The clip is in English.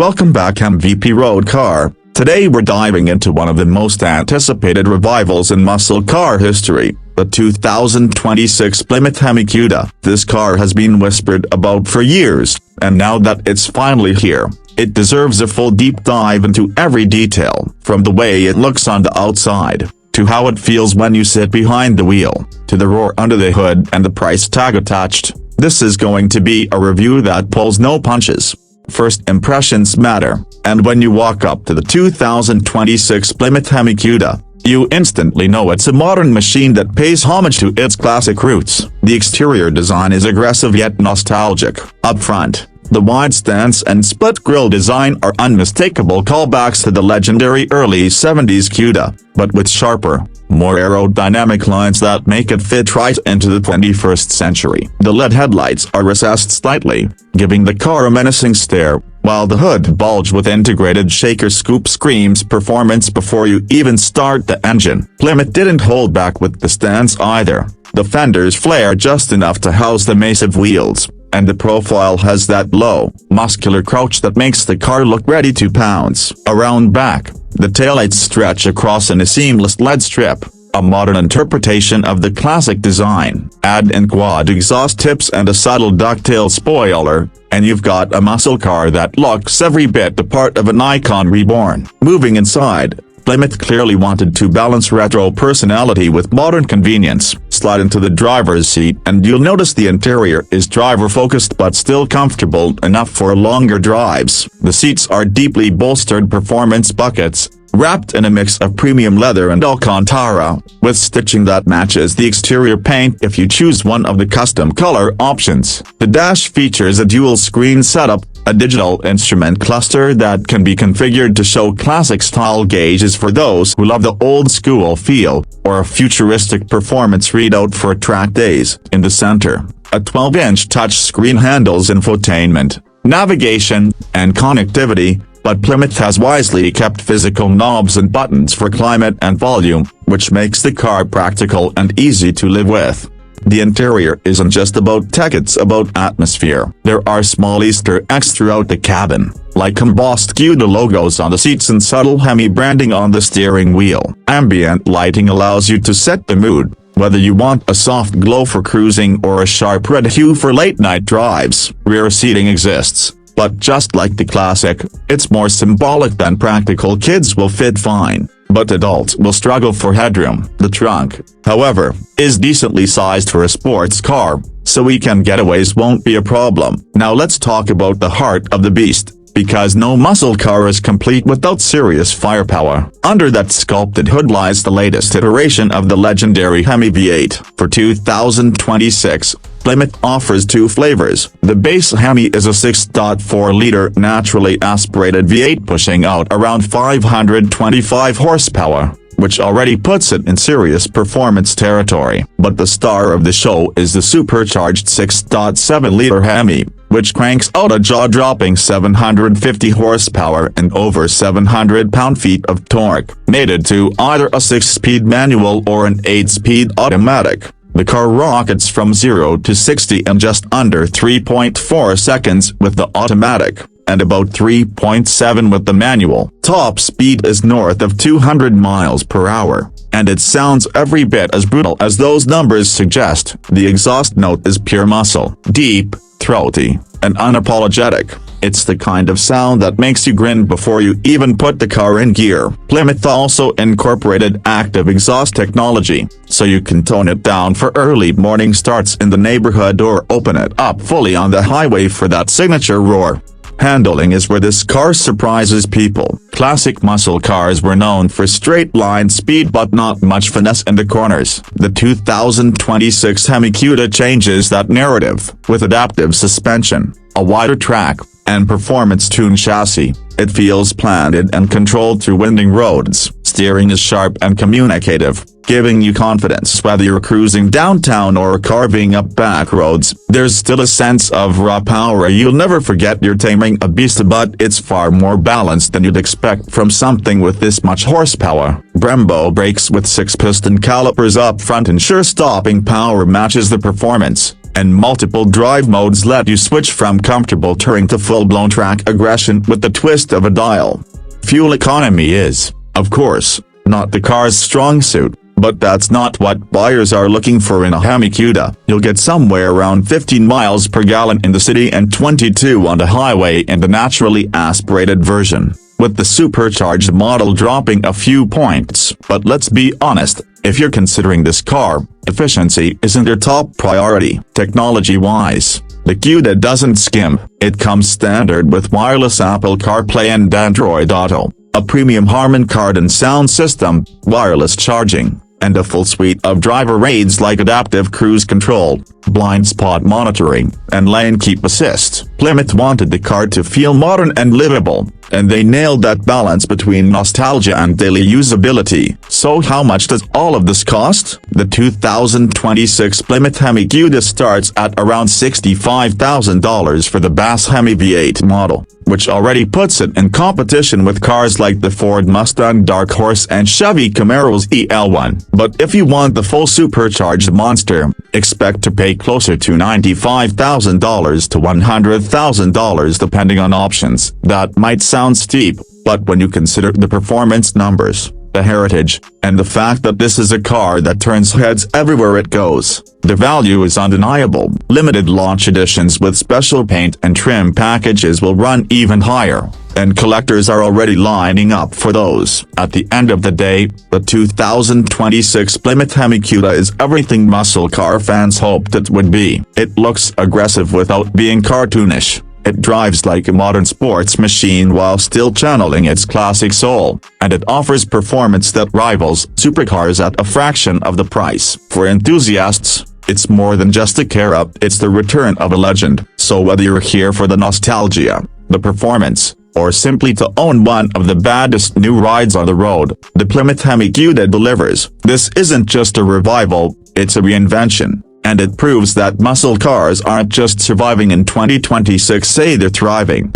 Welcome back MVP Road Car. Today we're diving into one of the most anticipated revivals in muscle car history, the 2026 Plymouth Hemi Guda. This car has been whispered about for years, and now that it's finally here, it deserves a full deep dive into every detail, from the way it looks on the outside, to how it feels when you sit behind the wheel, to the roar under the hood and the price tag attached. This is going to be a review that pulls no punches. First impressions matter, and when you walk up to the 2026 Plymouth Hemi Guda, you instantly know it's a modern machine that pays homage to its classic roots. The exterior design is aggressive yet nostalgic. Up front, the wide stance and split grille design are unmistakable callbacks to the legendary early 70s Guda, but with sharper, more aerodynamic lines that make it fit right into the 21st century. The LED headlights are recessed slightly, giving the car a menacing stare, while the hood bulge with integrated shaker scoop screams performance before you even start the engine. Plymouth didn't hold back with the stance either. The fenders flare just enough to house the massive wheels, and the profile has that low, muscular crouch that makes the car look ready to pounce. Around back, the taillights stretch across in a seamless LED strip, a modern interpretation of the classic design. Add in quad exhaust tips and a subtle ducktail spoiler, and you've got a muscle car that looks every bit the part of an icon reborn. Moving inside, Plymouth clearly wanted to balance retro personality with modern convenience. Slide into the driver's seat and you'll notice the interior is driver-focused but still comfortable enough for longer drives. The seats are deeply bolstered performance buckets, wrapped in a mix of premium leather and Alcantara, with stitching that matches the exterior paint if you choose one of the custom color options. The dash features a dual-screen setup, a digital instrument cluster that can be configured to show classic-style gauges for those who love the old-school feel, or a futuristic performance readout for track days. In the center, a 12-inch touchscreen handles infotainment, navigation, and connectivity, but Plymouth has wisely kept physical knobs and buttons for climate and volume, which makes the car practical and easy to live with. The interior isn't just about tech, it's about atmosphere. There are small Easter eggs throughout the cabin, like embossed Guda logos on the seats and subtle Hemi branding on the steering wheel. Ambient lighting allows you to set the mood, whether you want a soft glow for cruising or a sharp red hue for late-night drives. Rear seating exists, but just like the classic, it's more symbolic than practical. Kids will fit fine, but adults will struggle for headroom. The trunk, however, is decently sized for a sports car, so weekend getaways won't be a problem. Now let's talk about the heart of the beast, because no muscle car is complete without serious firepower. Under that sculpted hood lies the latest iteration of the legendary Hemi V8. For 2026, Plymouth offers two flavors. The base Hemi is a 6.4-liter naturally aspirated V8 pushing out around 525 horsepower, which already puts it in serious performance territory. But the star of the show is the supercharged 6.7-liter Hemi, which cranks out a jaw-dropping 750 horsepower and over 700 pound-feet of torque, mated to either a 6-speed manual or an 8-speed automatic. The car rockets from 0 to 60 in just under 3.4 seconds with the automatic, and about 3.7 with the manual. Top speed is north of 200 miles per hour, and it sounds every bit as brutal as those numbers suggest. The exhaust note is pure muscle, deep, throaty, and unapologetic. It's the kind of sound that makes you grin before you even put the car in gear. Plymouth also incorporated active exhaust technology, so you can tone it down for early morning starts in the neighborhood or open it up fully on the highway for that signature roar. Handling is where this car surprises people. Classic muscle cars were known for straight-line speed but not much finesse in the corners. The 2026 Hemi Guda changes that narrative. With adaptive suspension, a wider track, and performance-tuned chassis, it feels planted and controlled through winding roads. steering is sharp and communicative, giving you confidence whether you're cruising downtown or carving up back roads. There's still a sense of raw power you'll never forget. You're taming a beast, but it's far more balanced than you'd expect from something with this much horsepower. Brembo brakes with 6-piston calipers up front ensure stopping power matches the performance, and multiple drive modes let you switch from comfortable touring to full-blown track aggression with the twist of a dial. Fuel economy is, of course, not the car's strong suit, but that's not what buyers are looking for in a Hemi Guda. You'll get somewhere around 15 miles per gallon in the city and 22 on the highway in the naturally aspirated version, with the supercharged model dropping a few points. But let's be honest, if you're considering this car, efficiency isn't your top priority. Technology-wise, the Guda doesn't skimp. It comes standard with wireless Apple CarPlay and Android Auto, a premium Harman Kardon sound system, wireless charging, and a full suite of driver aids like adaptive cruise control, blind spot monitoring, and lane keep assist. Plymouth wanted the car to feel modern and livable, and they nailed that balance between nostalgia and daily usability. So how much does all of this cost? The 2026 Plymouth Hemi Guda starts at around $65,000 for the Bass Hemi V8 model, which already puts it in competition with cars like the Ford Mustang Dark Horse and Chevy Camaro's EL1. But if you want the full supercharged monster, expect to pay closer to $95,000 to $100,000 depending on options. That might sound steep, but when you consider the performance numbers, the heritage, and the fact that this is a car that turns heads everywhere it goes, the value is undeniable. Limited launch editions with special paint and trim packages will run even higher, and collectors are already lining up for those. At the end of the day, the 2026 Plymouth Hemi Guda is everything muscle car fans hoped it would be. It looks aggressive without being cartoonish. It drives like a modern sports machine while still channeling its classic soul, and it offers performance that rivals supercars at a fraction of the price. For enthusiasts, it's more than just a car-up, it's the return of a legend. So whether you're here for the nostalgia, the performance, or simply to own one of the baddest new rides on the road, the Plymouth Hemi Guda delivers. This isn't just a revival, it's a reinvention. And it proves that muscle cars aren't just surviving in 2026, they're thriving.